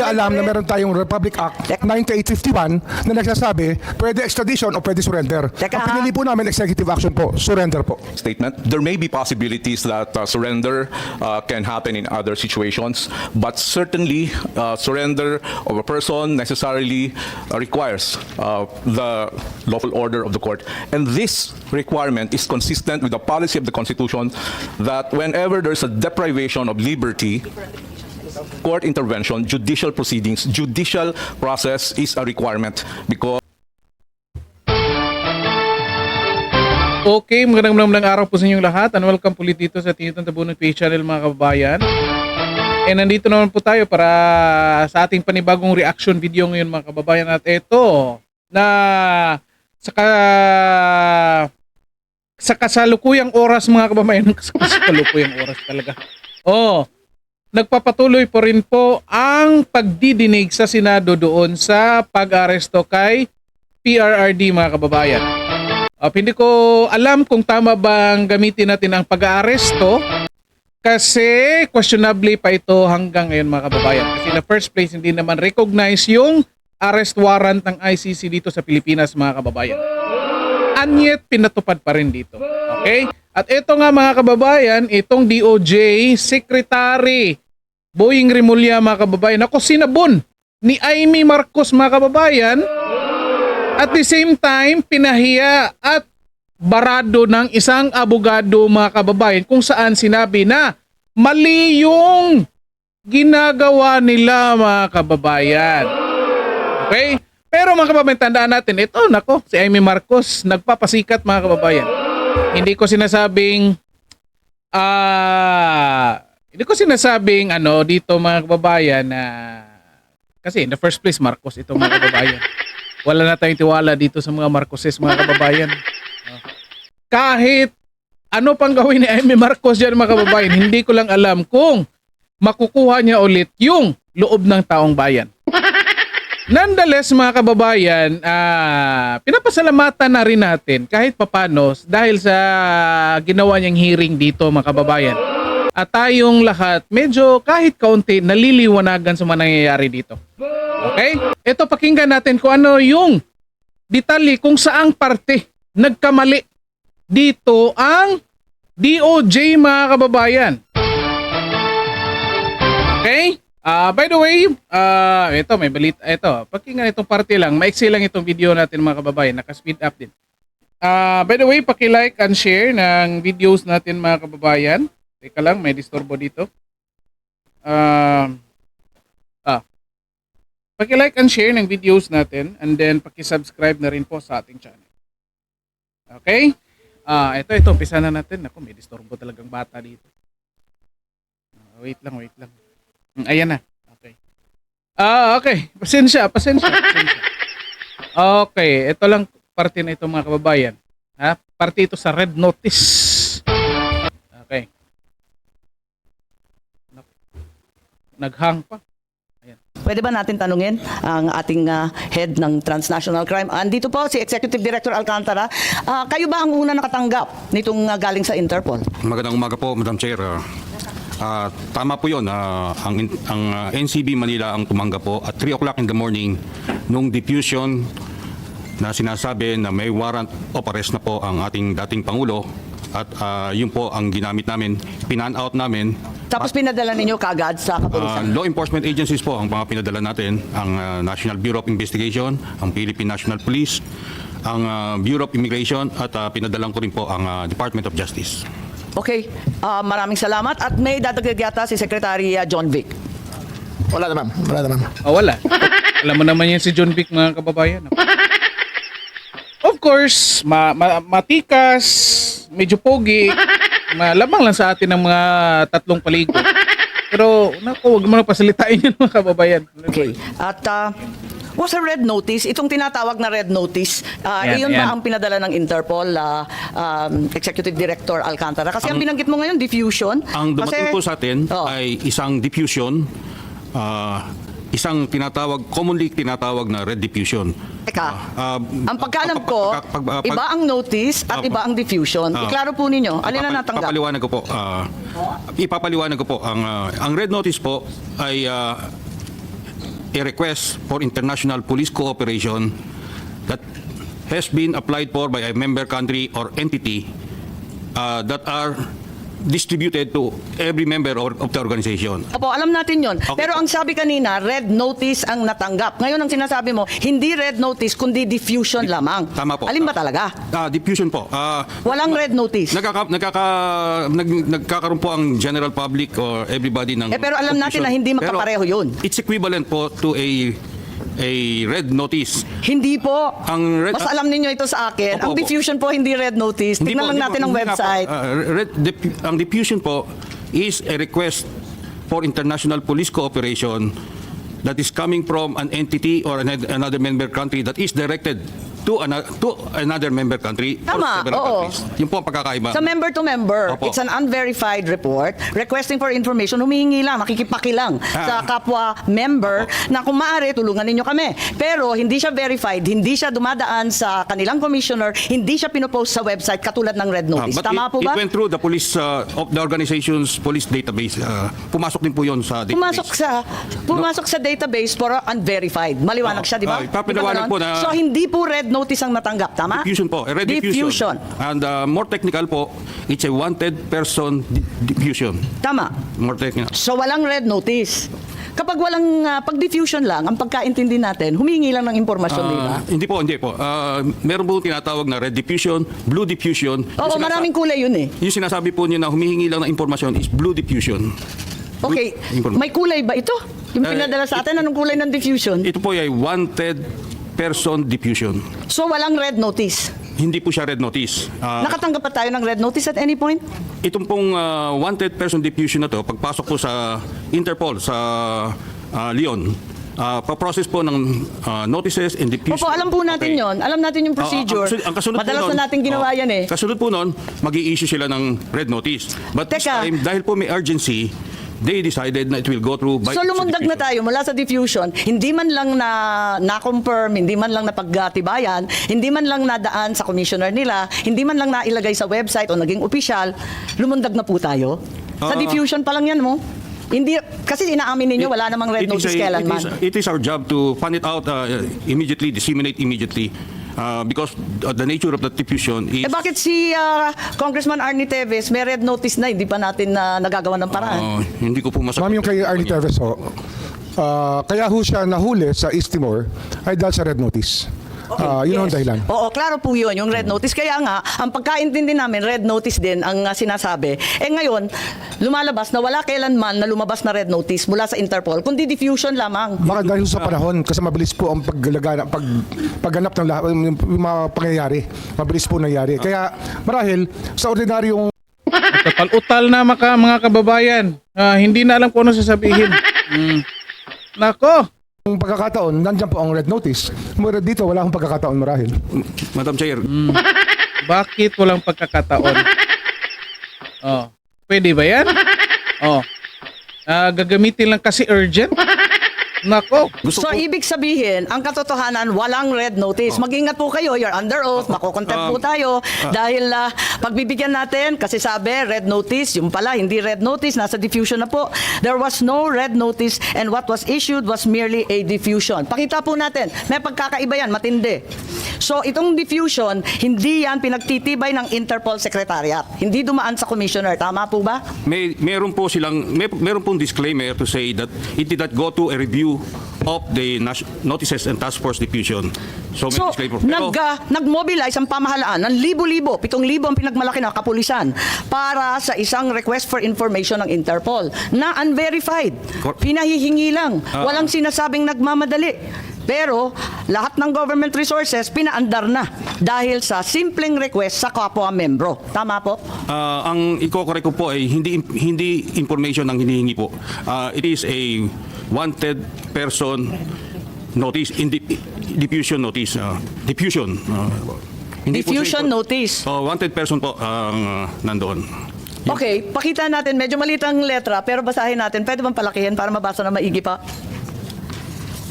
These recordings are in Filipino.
alam na meron tayong Republic Act 9851 na nagsasabi pwede extradition o pwede surrender. Ang pinili po namin executive action po, surrender po. Statement. There may be possibilities that surrender can happen in other situations, but certainly surrender of a person necessarily requires the lawful order of the court. And this requirement is consistent with the policy of the Constitution that whenever there's a deprivation of liberty, court intervention, judicial proceedings, judicial process is a requirement because Okay, magandang araw po sa inyong lahat and welcome po ulit dito sa Tinitong Tabunan PH Channel mga kababayan. And nandito naman po tayo para sa ating panibagong reaction video ngayon mga kababayan. At ito, na sa kasalukuyang oras mga kababayan, sa kasalukuyang oras talaga. Nagpapatuloy po rin po ang pagdidinig sa Senado doon sa pag-aresto kay PRRD mga kababayan. Hindi ko alam kung tama bang gamitin natin ang pag-aaresto kasi questionably pa ito hanggang ngayon mga kababayan. Kasi in the first place hindi naman recognize yung arrest warrant ng ICC dito sa Pilipinas mga kababayan. And yet pinatupad pa rin dito. Okay? At ito nga mga kababayan, itong DOJ Secretary Boying Rimulya mga kababayan, ako sinabon ni Amy Marcos mga kababayan. At the same time, pinahiya at barado ng isang abogado mga kababayan kung saan sinabi na mali yung ginagawa nila mga kababayan. Okay? Pero mga kababayan, tandaan natin, ito nako, si Amy Marcos nagpapasikat mga kababayan. Hindi ko sinasabing dito mga kababayan na kasi in the first place Marcos ito mga kababayan. Wala na tayong tiwala dito sa mga Marcoses mga kababayan. Kahit ano pang gawin ni Amy Marcos dyan mga kababayan, hindi ko lang alam kung makukuha niya ulit yung loob ng taong bayan. Nonetheless mga kababayan, pinapasalamatan na rin natin kahit papano dahil sa ginawa niyang hearing dito mga kababayan. At tayong lahat medyo kahit kaunti naliliwanagan sa mga nangyayari dito. Okay? Ito pakinggan natin kung ano yung detalye kung saang parte nagkamali dito ang DOJ mga kababayan. Okay? By the way, ito may balita. Ito, pakinggan itong parte lang. Maiksi lang itong video natin mga kababayan. Naka-speed up din. By the way, paki-like and share ng videos natin mga kababayan. Teka lang, may disturbo dito. Paki-like and share ng videos natin and then paki-subscribe na rin po sa ating channel. Okay? Ito, umpisa na natin. Ako, may disturbo talagang bata dito. Wait lang. Ayan na. Okay. Okay. Pasensya. Okay, ito lang parte na ito mga kababayan. Parte ito sa red notice. Okay. Naghang pa. Pwede ba natin tanungin ang ating head ng transnational crime? Andito po si Executive Director Alcantara. Kayo ba ang una nakatanggap nitong galing sa Interpol? Magandang umaga po, Madam Chair. Tama po yun. Ang NCB Manila ang tumanggap po at 3 o'clock in the morning nung diffusion na sinasabi na may warrant of arrest na po ang ating dating Pangulo at yun po ang ginamit namin, pinan-out namin. Tapos pinadala ninyo kagad sa kapulisan? Law enforcement agencies po ang mga pinadala natin, ang National Bureau of Investigation, ang Philippine National Police, ang Bureau of Immigration at pinadalang ko rin po ang Department of Justice. Okay, maraming salamat at may dadagdag yata si Secretary John Vic. Wala naman. Wala. Alam mo naman yan si John Vic mga kababayan. Of course, matikas, medyo pogi, malamang lang sa atin ng mga tatlong paligid. Pero, wag mo na pasalitain yun mga kababayan. Okay. At was a red notice, itong tinatawag na red notice, iyon ba ang pinadala ng Interpol, Executive Director Alcantara? Kasi ang binanggit mo ngayon, diffusion. Ang dumating po sa atin Oh. ay isang diffusion, isang commonly tinatawag na red diffusion. Teka, ang pagkalam ko, iba ang notice at iba ang diffusion. Iklaro po ninyo, alin na natanggap? Ipapaliwanag ko po. Ang red notice po ay a request for international police cooperation that has been applied for by a member country or entity that are distributed to every member of the organization. Opo, alam natin yon. Okay. Pero ang sabi kanina, red notice ang natanggap. Ngayon ang sinasabi mo, hindi red notice kundi diffusion lamang. Tama po. Alin ba talaga? Diffusion po. Walang red notice. Nagkakaroon po ang general public or everybody ng Pero alam natin confusion. na hindi magkapareho Pero yun. It's equivalent po to a red notice. Hindi po. Ang red- Mas alam ninyo ito sa akin. Opo, Ang opo. diffusion po hindi red notice. Hindi Tingnan po, lang hindi natin po, ang hindi nga po. website. Ang diffusion po is a request for international police cooperation that is coming from an entity or another member country that is directed to another member country or Tama, several oo. countries. Yun po ang pagkakaiba. Sa member to member, Opo. it's an unverified report requesting for information. Humihingi lang, makikipakilang sa kapwa member na kung maaari, tulungan ninyo kami. Pero hindi siya verified, hindi siya dumadaan sa kanilang commissioner, hindi siya pinopost sa website katulad ng red notice. But Tama po it ba? went through the police of the organization's police database. Pumasok din po yon sa database. Pumasok sa database pero unverified. Maliwanag siya, di ba? Ipapaliwanag Di ba po ganon? na- So hindi po red notice ang natanggap, tama? Diffusion po, a red diffusion. Diffusion. And more technical po, it's a wanted person diffusion. Tama. More technical. So walang red notice. Kapag walang pag-diffusion lang, ang pagkaintindi natin, humingi lang ng impormasyon, di ba? Hindi po. Meron po tinatawag na red diffusion, blue diffusion. Oo, maraming kulay yun eh. Yung sinasabi po niyo na humihingi lang ng impormasyon is blue diffusion. Okay, Inform- may kulay ba ito? Yung pinadala sa atin, anong kulay ng diffusion? Ito po ay wanted person diffusion. So walang red notice. Hindi po siya red notice. Nakatanggap pa tayo ng red notice at any point? Itong pong wanted person diffusion na to, pagpasok po sa Interpol sa Lyon, pa-process po ng notices and diffusion. Opo, alam po natin Okay. yon. Alam natin yung procedure. Ang kasunod Madalas po nun, na natin ginawa yan eh. Kasunod po nun, mag-i-issue sila ng red notice. But this Teka. time, dahil po may urgency, they decided na it will go through by So lumundag na tayo mula sa diffusion, hindi man lang na-confirm, hindi man lang napagtibayan, hindi man lang nadaan sa commissioner nila, hindi man lang nailagay sa website o naging opisyal, lumundag na po tayo. Sa diffusion pa lang yan mo. Hindi, kasi inaamin ninyo, wala namang red It is notice kailanman. It is our job to find it out immediately, disseminate immediately. Because the nature of the diffusion is... Bakit si Congressman Arnie Teves may red notice na, hindi pa natin nagagawa ng paraan? hindi ko po masagot. Ma'am, yung kay Arnie Teves ho, kaya ho siya nahuli sa East Timor ay dahil sa red notice. Yun ang dahilan. Oo, klaro po yun, yung red notice. Kaya nga, ang pagkaintindi namin, red notice din ang sinasabi. Ngayon, lumalabas na wala kailanman na lumabas na red notice mula sa Interpol, kundi diffusion lamang. Baka dahil sa panahon, kasi mabilis po ang pagganap ng lahat, yung mga pangyayari. Mabilis po nangyari. Kaya marahil, sa ordinaryong Utal-utal na mga kababayan. Hindi na alam kung ano sasabihin. Nako. Kung pagkakataon, nandiyan po ang red notice. Mura dito, wala akong pagkakataon marahil. Madam Chair, Bakit walang pagkakataon? Oh, pwede ba yan? Oh. Gagamitin lang kasi urgent? Nako. gusto So, po... ibig sabihin, ang katotohanan, walang red notice. Mag-ingat po kayo, you're under oath, makukontempt po tayo. Dahil pagbibigyan natin, kasi sabi, red notice, yung pala, hindi red notice, nasa diffusion na po. There was no red notice and what was issued was merely a diffusion. Pakita po natin, may pagkakaiba yan, matindi. So, itong diffusion, hindi yan pinagtitibay ng Interpol Secretariat. Hindi dumaan sa Commissioner. Tama po ba? meron pong disclaimer to say that it did not go to a review of the notices and task force diffusion. So, may So, disclaimer. Pero, nag-mobilize ang pamahalaan ng libo-libo, 7,000 ang pinagmalaki ng kapulisan para sa isang request for information ng Interpol na unverified. Pinahihingi lang. Walang sinasabing nagmamadali. Pero lahat ng government resources pinaandar na dahil sa simpleng request sa kapwa membro. Tama po? ang iko-correct ko po ay hindi information ang hinihingi po. It is a wanted person notice, diffusion notice. Diffusion. Hindi po Diffusion siya- notice. wanted person po ang nandoon. Okay, pakita natin. Medyo maliit ang letra pero basahin natin. Pwede bang palakihin para mabasa na maigi pa?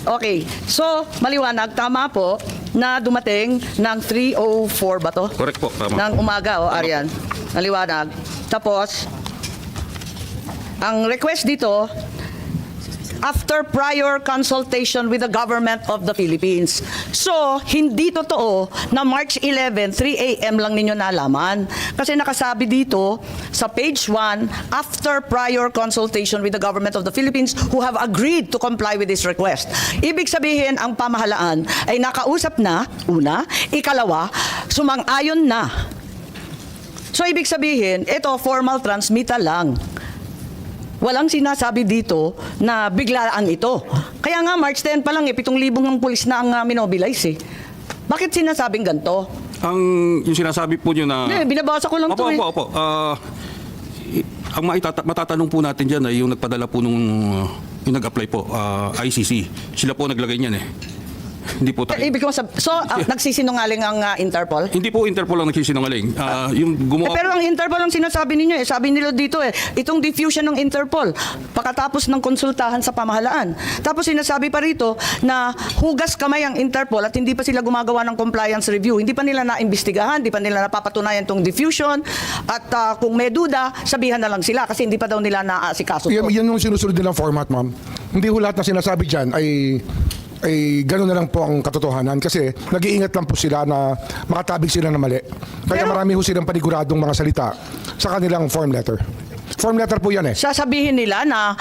Okay, so maliwanag, tama po na dumating ng 3:04 ba to? Correct po, tama. Ng umaga, Arian. Maliwanag. Tapos, ang request dito, after prior consultation with the government of the Philippines. So, hindi totoo na March 11, 3 a.m. lang ninyo nalaman. Kasi nakasabi dito sa page 1, after prior consultation with the government of the Philippines who have agreed to comply with this request. Ibig sabihin, ang pamahalaan ay nakausap na, una, ikalawa, sumang-ayon na. So, ibig sabihin, ito, formal transmittal lang. Walang sinasabi dito na biglaan ito. Kaya nga, March 10 pa lang, 7,000 ng pulis na ang minobilize eh. Bakit sinasabing ganito? Yung sinasabi po nyo na... Hindi, binabasa ko lang Opo, to eh. opo. Ang matatanong po natin dyan ay yung nagpadala po yung nag-apply po, ICC. Sila po naglagay niyan eh. Hindi po tayo. Ibig ko nagsisinungaling ang Interpol? Hindi po Interpol ang nagsisinungaling. Yung gumawa Pero ang Interpol ang sinasabi ninyo eh. Sabi nila dito eh, itong diffusion ng Interpol pagkatapos ng konsultahan sa pamahalaan. Tapos sinasabi pa rito na hugas kamay ang Interpol at hindi pa sila gumagawa ng compliance review. Hindi pa nila naimbestigahan, hindi pa nila napapatunayan tong diffusion at kung may duda, sabihan na lang sila kasi hindi pa daw nila naaasikaso to. Yan yung sinusunod nilang format, ma'am. Hindi ho lahat na sinasabi dyan ay gano'n na lang po ang katotohanan kasi nag-iingat lang po sila na makatabig sila na mali. Kaya marami ho silang paniguradong mga salita sa kanilang form letter. Form letter po yan eh. Sasabihin nila na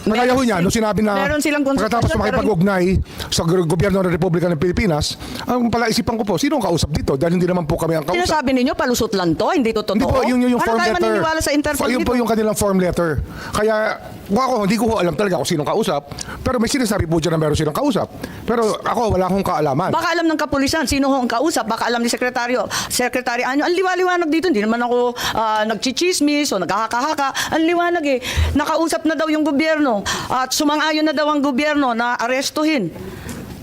Nagaya ho niya, nung sinabi na meron silang konsultasyon, pagkatapos makipag-ugnay sa gobyerno ng Republika ng Pilipinas, ang palaisipan ko po, sino ang kausap dito? Dahil hindi naman po kami ang kausap. sinasabi ninyo, palusot lang to, hindi to totoo. Hindi po, yung Paano form tayo letter. maniniwala sa Interpol Yun po dito? yung kanilang form letter. Kaya, hindi ko alam talaga kung sinong kausap. Pero may sinasabi po dyan na meron silang kausap. Pero ako, wala akong kaalaman. Baka alam ng kapulisan, sino ho ang kausap, baka alam ni Secretary Anyo, ang liwaliwanag dito, hindi naman ako nagchichismis o naghahaka-haka, ang liwanag eh, nakausap na daw yung gobyerno at sumang-ayon na daw ang gobyerno na arestuhin.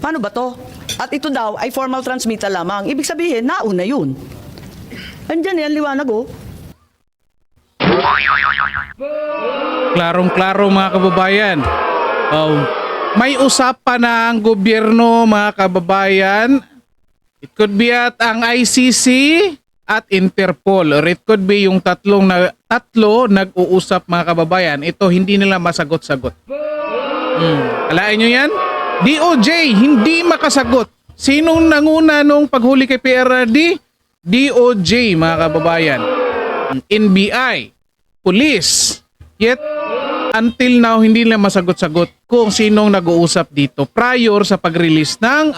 Paano ba to? At ito daw ay formal transmittal lamang. Ibig sabihin, nauna yun. Andyan yan, liwanag oh. Klarong-klaro mga kababayan. May usapan na ang gobyerno mga kababayan. It could be at ang ICC at Interpol or it could be yung tatlo nag-uusap mga kababayan. Ito hindi nila masagot-sagot. Alain nyo yan? DOJ hindi makasagot. Sinong nanguna nung paghuli kay PRRD? DOJ mga kababayan. NBI, Police. Yet until now hindi nila masagot-sagot kung sinong nag-uusap dito prior sa pag-release ng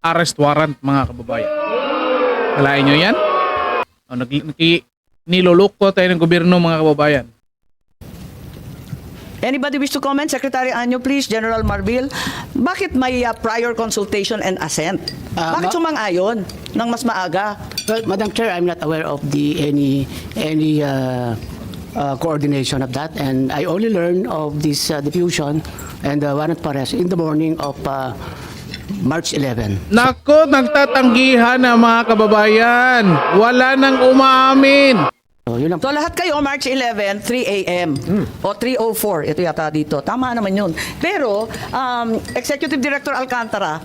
arrest warrant mga kababayan. Alain nyo yan? Niloloko tayo ng gobyerno mga kababayan. Anybody wish to comment? Secretary Anyo, please. General Marbil. Bakit may prior consultation and assent? Bakit sumang-ayon ng mas maaga? Well, Madam Chair, I'm not aware of any coordination of that, and I only learned of this diffusion and warrant for arrest in the morning of March 11. Nako, nagtatanggihan na mga kababayan. Wala nang umaamin. So, yun lang. So lahat kayo, March 11, 3 a.m. O 3:04. Ito yata dito. Tama naman yun. Pero, Executive Director Alcantara,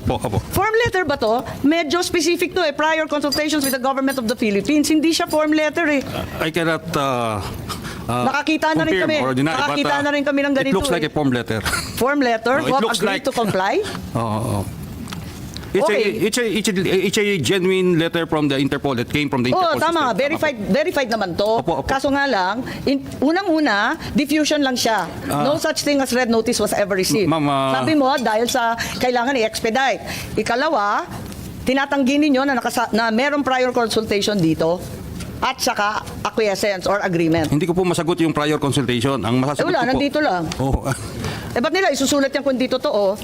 Opo. form letter ba to? Medyo specific to eh. Prior consultations with the government of the Philippines. Hindi siya form letter eh. I cannot Nakakita na rin confirm kami. or deny, Nakakita but, na rin kami ng ganito It looks like eh. a form letter. Form letter? It Who looks agreed like- to comply? Oo. It's a genuine letter from the Interpol that came from the Oo, Interpol tama. system. Verified naman to. Opo. Kaso nga lang, unang-una, diffusion lang siya. No such thing as red notice was ever received. Ma'am, Sabi mo, dahil sa kailangan i-expedite. Ikalawa, tinatanggi ninyo na merong prior consultation dito at saka acquiescence or agreement. Hindi ko po masagot yung prior consultation. Ang masasagot Wala, ko po... nandito lang. Oh. Ba't nila isusulat yan kung di totoo?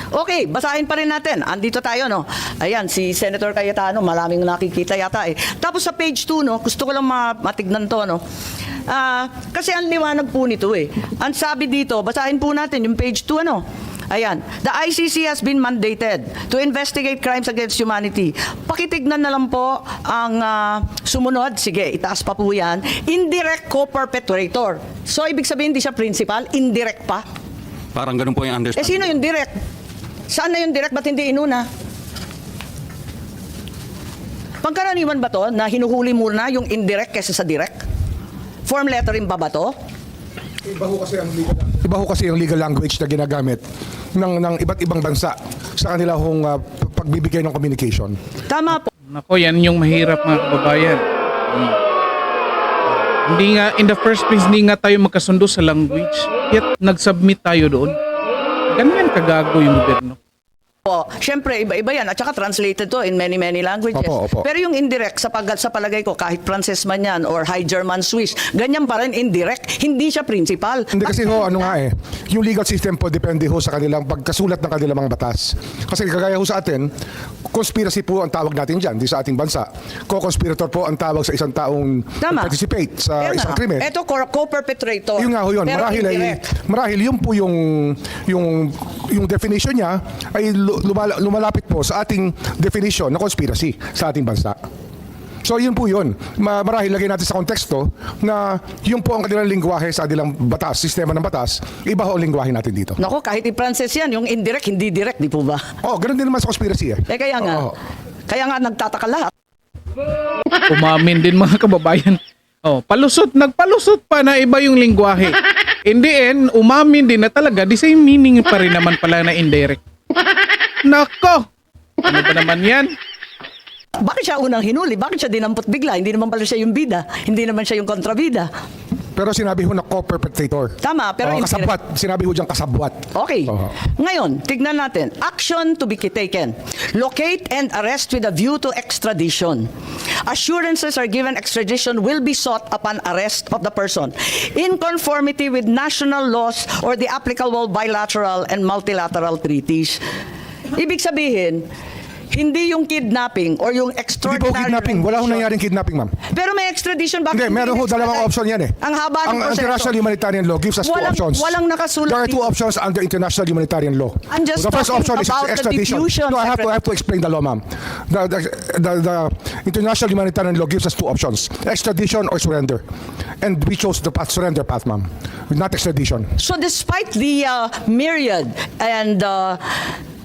Okay, basahin pa rin natin. Andito tayo, no? Ayan, si Senator Cayetano, maraming nakikita yata eh. Tapos sa page 2, no? Gusto ko lang matignan to, no? Kasi ang liwanag po nito eh. Ang sabi dito, basahin po natin yung page 2, ano? Ayan. The ICC has been mandated to investigate crimes against humanity. Pakitignan na lang po ang sumunod. Sige, itaas pa po yan. Indirect co-perpetrator. So, ibig sabihin, hindi siya principal, indirect pa. Parang ganun po yung understanding. Sino yung direct? Saan na yung direct? Ba't hindi inuna? Pangkaraniwan ba to na hinuhuli muna yung indirect kaysa sa direct? Form lettering ba to? Iba ho kasi ang legal language na ginagamit ng iba't ibang bansa sa kanila hong pagbibigay ng communication. Tama po. Nako, yan yung mahirap mga kababayan. Hindi nga, in the first place, hindi nga tayo magkasundo sa language. Yet, nag-submit tayo doon. Ganyan kagago yung gobyerno. Siyempre, iba-iba yan. At saka translated to in many languages. Opo. Pero yung indirect, sa palagay ko, kahit Frances man yan or High German Swiss, ganyan pa rin indirect. Hindi siya principal. Hindi kasi ho, ano nga yung legal system po depende ho sa kanilang pagkasulat ng kanilang mga batas. Kasi kagaya ho sa atin, conspiracy po ang tawag natin dyan, di sa ating bansa. Co-conspirator po ang tawag sa isang taong Tama. participate sa Kaya isang nga, krimen. Ito, co-perpetrator. Yun nga ho yun. Pero indirect. Marahil yun po yung definition niya ay lumalapit po sa ating definition na conspiracy sa ating bansa. So yun po yun. Marahil lagay natin sa konteksto na yun po ang kanilang lingwahe sa kanilang batas, sistema ng batas, iba ho ang lingwahe natin dito. Nako, kahit i-Frances yan, yung indirect, hindi direct, di po ba? Ganun din naman sa conspiracy Kaya nga. Oo. Kaya nga nagtataka lahat. Umamin din mga kababayan. Nagpalusot pa na iba yung lingwahe. In the end, umamin din na talaga, the same meaning pa rin naman pala na indirect. Nako! Ano ba naman yan? Bakit siya unang hinuli? Bakit siya dinampot bigla? Hindi naman pala siya yung bida. Hindi naman siya yung kontrabida. Pero sinabi ho na co-perpetrator. Tama, pero indirect. kasabwat. Sinabi ho diyang kasabwat. Okay. Oo. Ngayon, tignan natin. Action to be taken. Locate and arrest with a view to extradition. Assurances are given extradition will be sought upon arrest of the person in conformity with national laws or the applicable bilateral and multilateral treaties. Ibig sabihin, hindi yung kidnapping or yung Hindi extraordinary po kidnapping. Wala ho rendition. nangyaring kidnapping, ma'am. Pero may extradition. Bakit Hindi, meron ho dalawang option yan Ang haba ng Ang proseso. international humanitarian law gives us two options. Walang nakasulat There are two dito. options under international humanitarian law. I'm just The first talking option is about the extradition. diffusion, No, I have to explain the law, ma'am. The international humanitarian law gives us two options: extradition or surrender. And we chose the surrender path, ma'am, not extradition. So despite the myriad and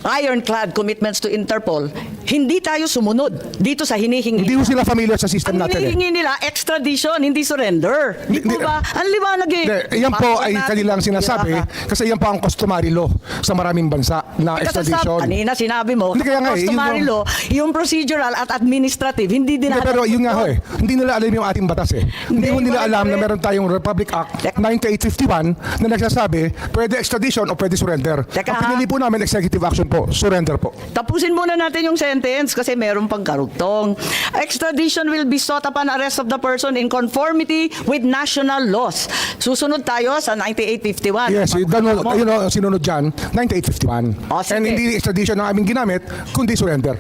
ironclad commitments to Interpol, hindi tayo sumunod dito sa hinihingi. Hindi ho sila familiar sa system Ang natin hinihingi nila, extradition, hindi surrender. Di po Hindi- ba? Ang liwanag eh. Yan po Pasok ay natin. kanilang sinasabi Diba? kasi yan po ang customary law sa maraming bansa na extradition. Kanina sinabi mo, Hindi, kaya nga eh, customary yun law, yung procedural at administrative, hindi din Hindi, pero yun nga ho hindi nila alam yung ating batas Hindi ho nila alam na meron tayong Republic Act 9851 na nagsasabi pwede extradition o pwede surrender. Teka, Ang pinili po namin executive action po, surrender po. Tapusin muna natin yung sentence kasi meron pang karugtong. Extradition will be sought upon arrest of the person in conformity with national laws. Susunod tayo sa 9851. Yes, yun o, sinunod dyan, 9851. O, sige. And hindi extradition ang aming ginamit, kundi surrender.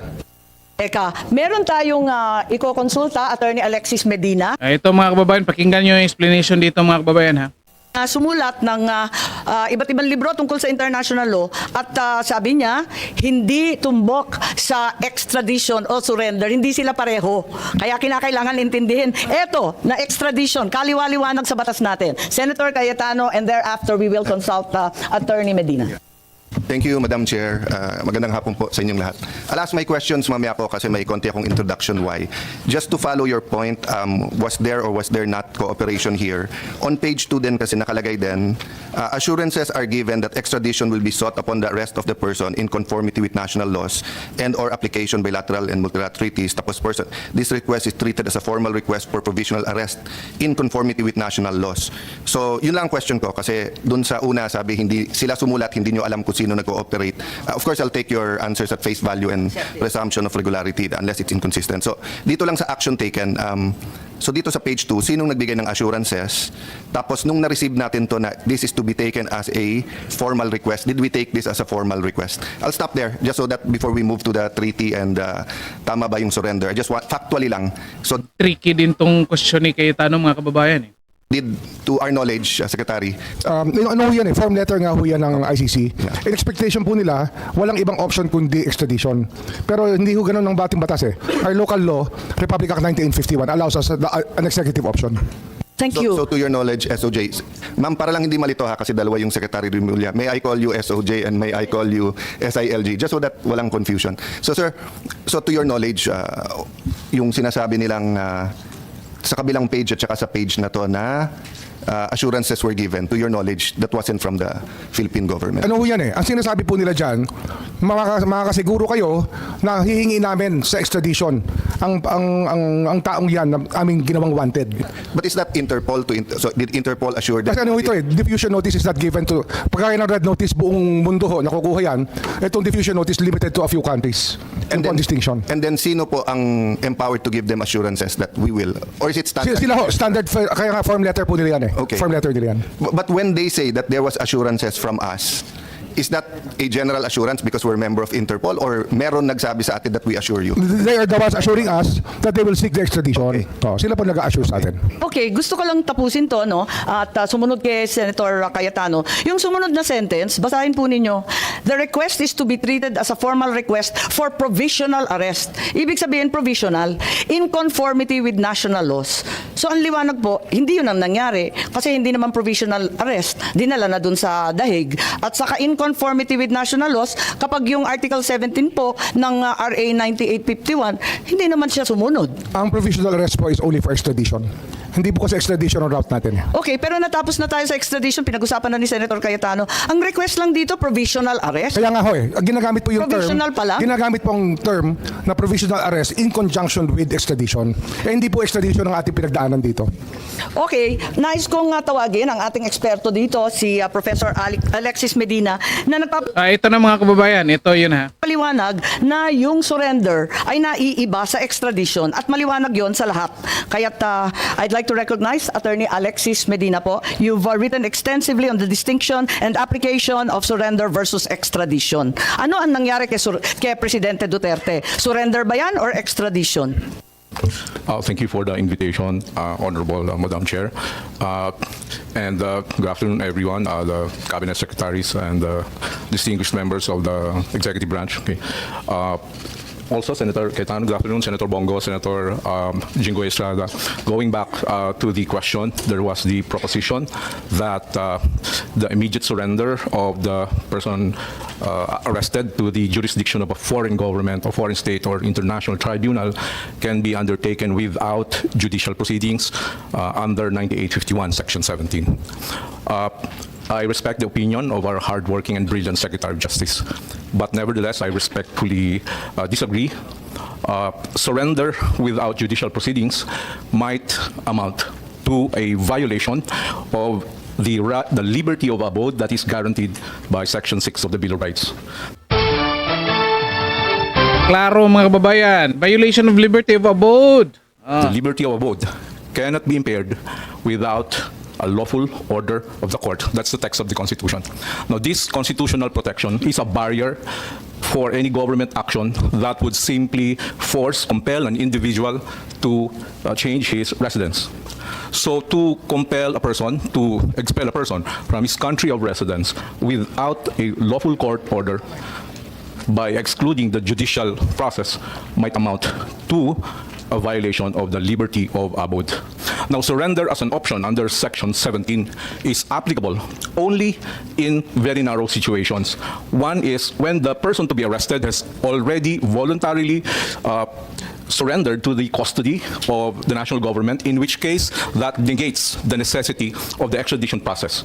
Eka, meron tayong iko-konsulta, Attorney Alexis Medina, Ito mga kababayan, pakinggan nyo yung explanation dito mga kababayan ha. sumulat ng iba't ibang libro tungkol sa international law at sabi niya, hindi tumbok sa extradition o surrender. Hindi sila pareho. Kaya kinakailangan intindihin. Eto, na extradition, kaliwa-liwanag sa batas natin. Senator Cayetano, and thereafter we will consult Attorney Medina. Thank you, Madam Chair. Magandang hapon po sa inyong lahat. I'll ask my questions mamaya po kasi may konti akong introduction why. Just to follow your point, was there or was there not cooperation here? On page 2 din kasi nakalagay din, assurances are given that extradition will be sought upon the arrest of the person in conformity with national laws and or application bilateral and multilateral treaties. Tapos person, this request is treated as a formal request for provisional arrest in conformity with national laws. So, yun lang ang question ko kasi dun sa una sabi hindi sila sumulat, hindi nyo alam kung sino nag-cooperate. Of course, I'll take your answers at face value and presumption of regularity unless it's inconsistent. So, dito lang sa action taken, so dito sa page 2, sinong nagbigay ng assurances? Tapos, nung na-receive natin to na this is to be taken as a formal request, did we take this as a formal request? I'll stop there just so that before we move to the treaty and tama ba yung surrender? I just want, factually lang. So, Tricky din tong question ni Cayetano mga kababayan eh. did, to our knowledge, Secretary, Ano ho yan form letter nga ho yan ng ICC. In expectation po nila, walang ibang option kundi extradition. Pero hindi ho ganun ng bating batas Our local law, Republic Act 1951, allows us an executive option. Thank you. So to your knowledge, SOJ, ma'am, para lang hindi malito kasi dalawa yung Secretary Remulla. May I call you SOJ and may I call you SILG just so that walang confusion. So sir, so to your knowledge, yung sinasabi nilang sa kabilang page at saka sa page na to na assurances were given, to your knowledge, that wasn't from the Philippine government? Ano ho yan eh? Ang sinasabi po nila dyan, makakasiguro kayo na hihingi namin sa extradition ang taong yan na aming ginawang wanted. But is that Interpol so did Interpol assure that? Kasi ano ito eh, diffusion notice is not given to, pagkaya ng red notice buong mundo ho, nakukuha yan, itong diffusion notice limited to a few countries. And then distinction. And then sino po ang empowered to give them assurances that we will? Or is it standard? Sila ho, standard, kaya nga form letter po nila yan eh. Okay. Form letter nila yan. But when they say that there was assurances from us, is that a general assurance because we're a member of Interpol, or meron nagsabi sa atin that we assure you? They are the ones assuring us that they will seek the extradition. Okay. Oh, sila po nag-assure sa atin. Okay, gusto ko lang tapusin to, no? At sumunod kay Senator Cayetano. Yung sumunod na sentence, basahin po ninyo. The request is to be treated as a formal request for provisional arrest. Ibig sabihin provisional, in conformity with national laws. So ang liwanag po, hindi yun ang nangyari. Kasi hindi naman provisional arrest. Dinala na dun sa dahig. At saka in conformity with national laws, kapag yung Article 17 po ng RA 9851, hindi naman siya sumunod. Ang provisional arrest po is only for extradition. Hindi po kasi extradition ang route natin. Okay, pero natapos na tayo sa extradition, pinag-usapan na ni Senator Cayetano. Ang request lang dito, provisional arrest. Kaya nga ho eh, ginagamit po yung Provisional term, pala? ginagamit po ang term na provisional arrest in conjunction with extradition. Eh hindi po extradition ang ating pinagdaanan dito. Okay, nais kong tawagin ang ating eksperto dito, si Professor Alexis Medina, na Ito na mga kababayan, ito yun ha. nagpapaliwanag na yung surrender ay naiiba sa extradition at maliwanag yon sa lahat. Kaya't I'd like to recognize Attorney Alexis Medina po. You've written extensively on the distinction and application of surrender versus extradition. Ano ang nangyari kay Presidente Duterte? Surrender ba yan or extradition? Thank you for the invitation, Honorable Madam Chair. And good afternoon, everyone, the cabinet secretaries and distinguished members of the executive branch. Okay. Also, Senator Cayetano, good afternoon, Senator Bongo, Senator Jingo Estrada. Going back to the question, there was the proposition that the immediate surrender of the person arrested to the jurisdiction of a foreign government or foreign state or international tribunal can be undertaken without judicial proceedings under 9851, Section 17. I respect the opinion of our hardworking and brilliant Secretary of Justice, but nevertheless, I respectfully disagree. Surrender without judicial proceedings might amount to a violation of the liberty of abode that is guaranteed by Section 6 of the Bill of Rights. Klaro mga kababayan, violation of liberty of abode. The liberty of abode cannot be impaired without a lawful order of the court. That's the text of the Constitution. Now, this constitutional protection is a barrier for any government action that would simply compel an individual to change his residence. So to compel a person, to expel a person from his country of residence without a lawful court order by excluding the judicial process might amount to a violation of the liberty of abode. Now, surrender as an option under Section 17 is applicable only in very narrow situations. One is when the person to be arrested has already voluntarily surrendered to the custody of the national government, in which case that negates the necessity of the extradition process.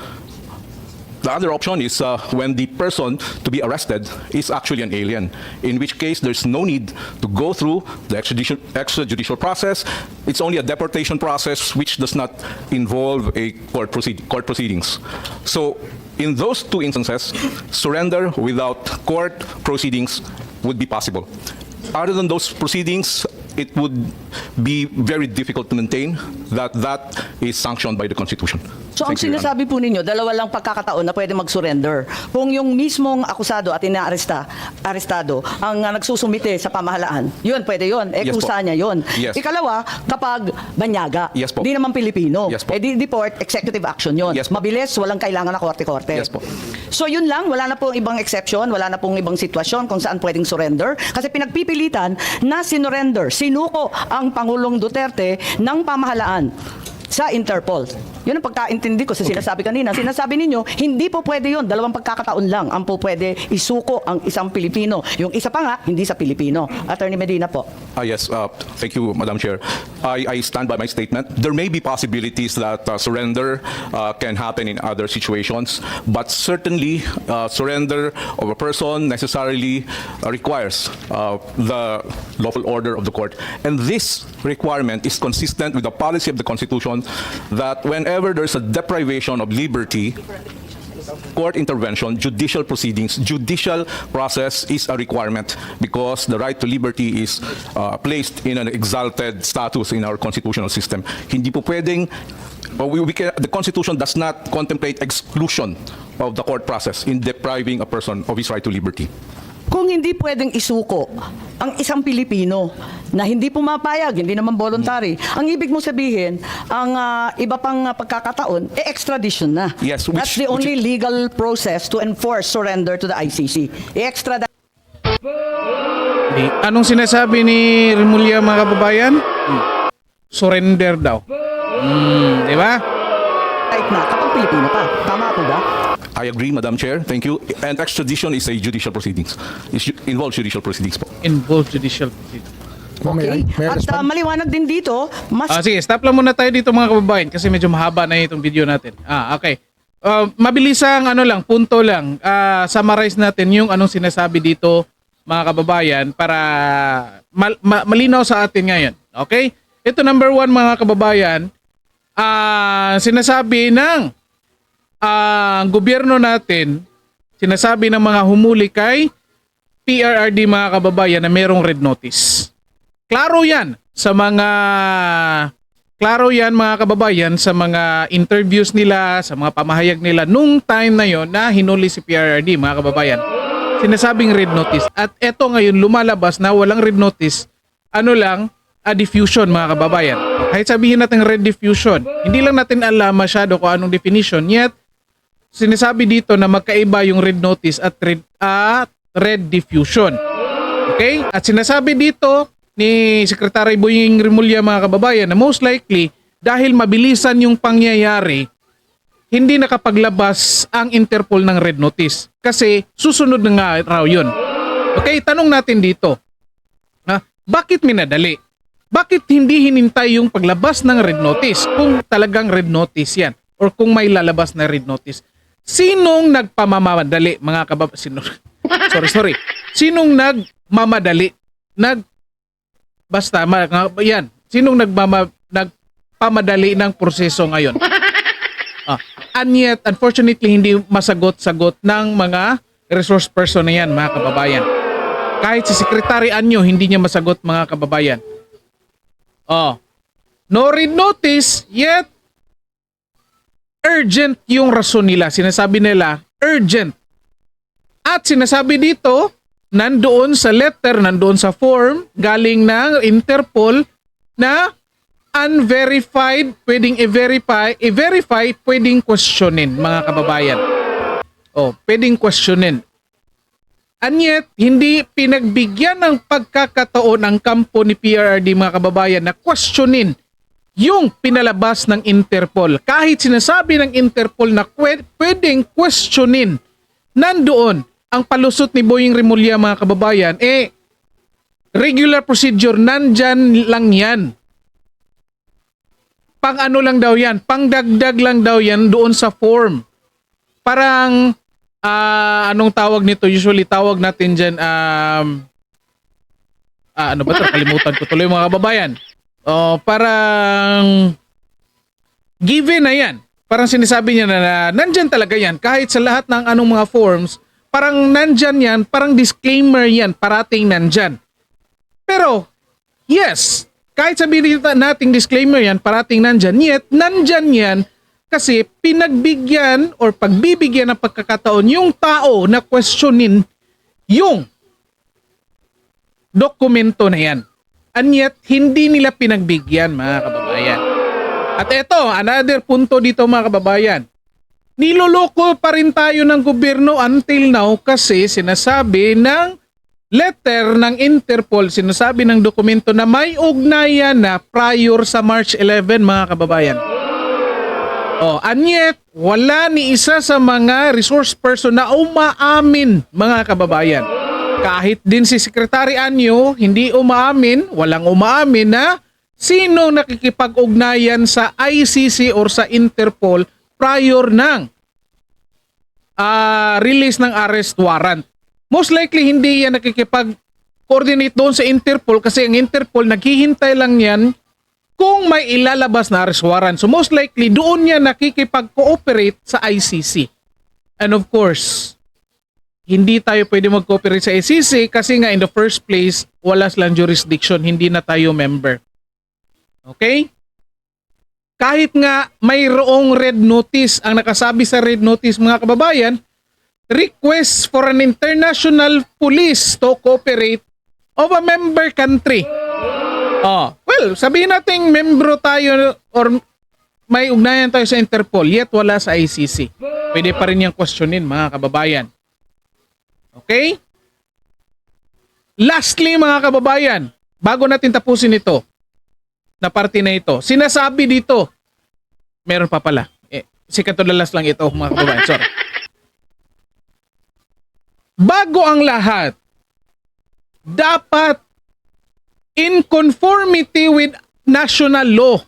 The other option is when the person to be arrested is actually an alien, in which case there's no need to go through the extrajudicial process. It's only a deportation process which does not involve a court proceedings. So in those two instances, surrender without court proceedings would be possible. Other than those proceedings, it would be very difficult to maintain that is sanctioned by the Constitution. So ang Thank you, Your Honor. sinasabi po ninyo, dalawa lang pagkakataon na pwede mag-surrender. Kung yung mismong akusado at arestado ang nagsusumite sa pamahalaan, yun, pwede yun. Yes po. Kusa niya yun. Yes. Ikalawa, kapag banyaga, Yes po. di naman Pilipino, Yes po. di-deport, executive action yun. Yes po. Mabilis, walang kailangan na korte-korte. Yes po. So yun lang, wala na pong ibang exception, wala na pong ibang sitwasyon kung saan pwedeng surrender. Kasi pinagpipilitan na sinurrender, sinuko ang Pangulong Duterte ng pamahalaan. sa Interpol. Yun ang pagkaintindi ko sa sinasabi kanina. Sinasabi ninyo, hindi po pwede yun. Dalawang pagkakataon lang ang po pwede isuko ang isang Pilipino. Yung isa pa nga, hindi sa Pilipino. Attorney Medina po. Yes, thank you, Madam Chair. I stand by my statement. There may be possibilities that surrender can happen in other situations, but certainly surrender of a person necessarily requires the lawful order of the court. And this requirement is consistent with the policy of the Constitution that whenever there's a deprivation of liberty, court intervention, judicial proceedings, judicial process is a requirement because the right to liberty is placed in an exalted status in our constitutional system. Hindi po pwedeng, the Constitution does not contemplate exclusion of the court process in depriving a person of his right to liberty. Kung hindi pwedeng isuko ang isang Pilipino na hindi pumapayag, hindi naman voluntary, ang ibig mo sabihin, ang iba pang pagkakataon, extradition na. Yes, That's the only legal process to enforce surrender to the ICC. I-extradite Anong sinasabi ni Remulla, mga kababayan? Surrender daw. Di ba? na kapag Pilipino pa. Tama po ba? I agree, Madam Chair. Thank you. And extradition is a judicial proceedings. It involves judicial proceedings po. Involved judicial proceedings. May I At respond? maliwanag din dito, mas Sige, stop lang muna tayo dito mga kababayan kasi medyo mahaba na itong video natin. Okay. Mabilisang punto lang. Summarize natin yung anong sinasabi dito mga kababayan para malinaw sa atin ngayon. Okay? Ito number 1 mga kababayan, sinasabi ng gobyerno natin, sinasabi ng mga humuli kay PRRD mga kababayan na merong red notice. Klaro yan mga kababayan sa mga interviews nila, sa mga pamahayag nila nung time na yon na hinuli si PRRD mga kababayan. Sinasabing red notice. At eto ngayon lumalabas na walang red notice, a diffusion mga kababayan. Kahit sabihin natin red diffusion, hindi lang natin alam masyado kung anong definition. Yet, sinasabi dito na magkaiba yung red notice at red diffusion. Okay? At sinasabi dito ni Secretary Boying Remulla mga kababayan na most likely dahil mabilisan yung pangyayari, hindi nakapaglabas ang Interpol ng red notice. Kasi susunod na nga raw yun. Okay? Tanong natin dito. Bakit minadali? Bakit hindi hinintay yung paglabas ng red notice kung talagang red notice yan or kung may lalabas na red notice? Sinong nagpamamadali mga kababayan? Sorry. Sinong nagmamadali? Yan. Sinong nagpamadali ng proseso ngayon? And yet, unfortunately, hindi masagot-sagot ng mga resource person na yan, mga kababayan. Kahit si Secretary Anyo, hindi niya masagot, mga kababayan. No red notice, yet urgent yung rason nila. Sinasabi nila, urgent. At sinasabi dito, nandoon sa letter, nandoon sa form, galing ng Interpol na unverified, pwedeng i-verify, pwedeng questionin, mga kababayan. Pwedeng questionin. And yet, hindi pinagbigyan ng pagkakataon ang kampo ni PRRD, mga kababayan, na questionin yung pinalabas ng Interpol. Kahit sinasabi ng Interpol na pwedeng questionin, nandoon ang palusot ni Boying Remulla, mga kababayan, regular procedure, nandyan lang yan. Lang daw yan, pangdagdag lang daw yan doon sa form. Parang, anong tawag nito? Usually tawag natin dyan, kalimutan ko tuloy mga kababayan. Parang, given na yan. Parang sinasabi niya na nandyan talaga yan. Kahit sa lahat ng anong mga forms, parang nandyan yan, parang disclaimer yan, parating nandyan. Pero, yes, kahit sabihin nating disclaimer yan, parating nandyan, yet nandyan yan kasi pinagbigyan or pagbibigyan ng pagkakataon yung tao na questionin yung dokumento na yan. And yet, hindi nila pinagbigyan, mga kababayan. At eto, another punto dito, mga kababayan. Niloloko pa rin tayo ng gobyerno until now kasi sinasabi ng letter ng Interpol, sinasabi ng dokumento na may ugnayan na prior sa March 11, mga kababayan. And yet, wala ni isa sa mga resource person na umaamin, mga kababayan. Kahit din si Secretary Anyo, hindi umaamin, walang umaamin na sino nakikipag-ugnayan sa ICC or sa Interpol prior ng release ng arrest warrant. Most likely, hindi yan nakikipag-coordinate doon sa Interpol kasi ang Interpol naghihintay lang yan kung may ilalabas na arrest warrant. So most likely, doon niya nakikipag-cooperate sa ICC. And of course, hindi tayo pwede mag-cooperate sa ICC kasi nga in the first place, wala silang jurisdiction, hindi na tayo member. Okay? Kahit nga mayroong red notice, ang nakasabi sa red notice mga kababayan, request for an international police to cooperate of a member country. Well, sabihin natin membro tayo or may ugnayan tayo sa Interpol, yet wala sa ICC. Pwede pa rin yung questionin mga kababayan. Okay? Lastly mga kababayan, bago natin tapusin ito, na parte na ito, sinasabi dito, meron pa pala. Si katulalas lang ito mga kababayan, sorry. Bago ang lahat, dapat in conformity with national law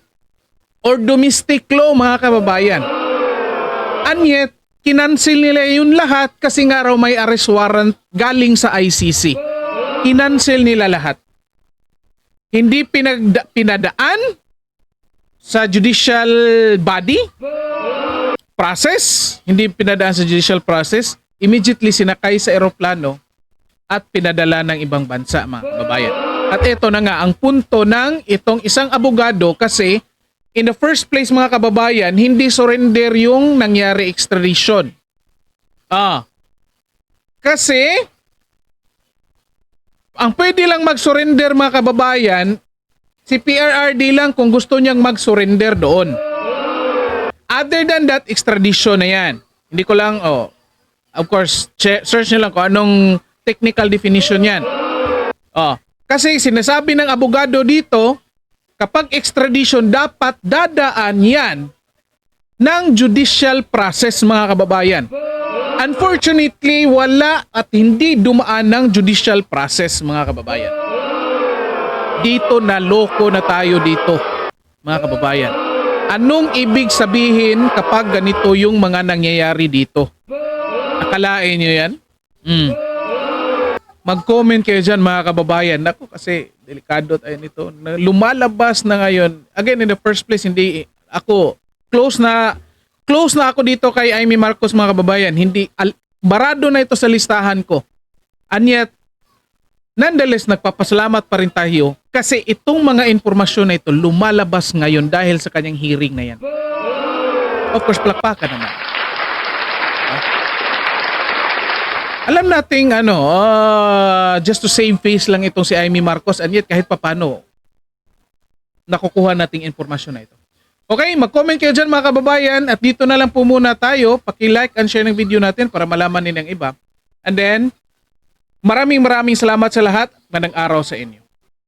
or domestic law mga kababayan. And yet, kinancel nila yun lahat kasi nga raw may arrest warrant galing sa ICC. Kinancel nila lahat. Hindi pinadaan sa judicial body process, hindi pinadaan sa judicial process, immediately sinakay sa eroplano at pinadala ng ibang bansa mga kababayan. At ito na nga ang punto ng itong isang abogado kasi in the first place mga kababayan, hindi surrender yung nangyari extradition. Kasi ang pwede lang mag-surrender mga kababayan, si PRRD lang kung gusto niyang mag-surrender doon. Other than that, extradition na yan. Hindi ko lang, of course, search nyo lang kung anong technical definition yan. Kasi sinasabi ng abogado dito, kapag extradition, dapat dadaan yan ng judicial process mga kababayan. Unfortunately, wala at hindi dumaan ng judicial process mga kababayan. Dito na loko na tayo dito mga kababayan. Anong ibig sabihin kapag ganito yung mga nangyayari dito? Akalain nyo yan? Mag-comment kayo dyan mga kababayan. Naku, kasi delikado tayo nito. Lumalabas na ngayon. Again, in the first place, hindi ako close na ako dito kay Amy Marcos mga kababayan. Hindi, barado na ito sa listahan ko. And yet, nonetheless, nagpapasalamat pa rin tayo kasi itong mga informasyon na ito lumalabas ngayon dahil sa kanyang hearing na yan. Of course, plakpakan naman. Alam nating just to save face lang itong si Amy Marcos and yet kahit papano nakukuha nating informasyon na ito. Okay, mag-comment kayo dyan mga kababayan at dito na lang po muna tayo. Paki-like and share ng video natin para malaman din ng iba. And then, maraming salamat sa lahat. Magandang araw sa inyo.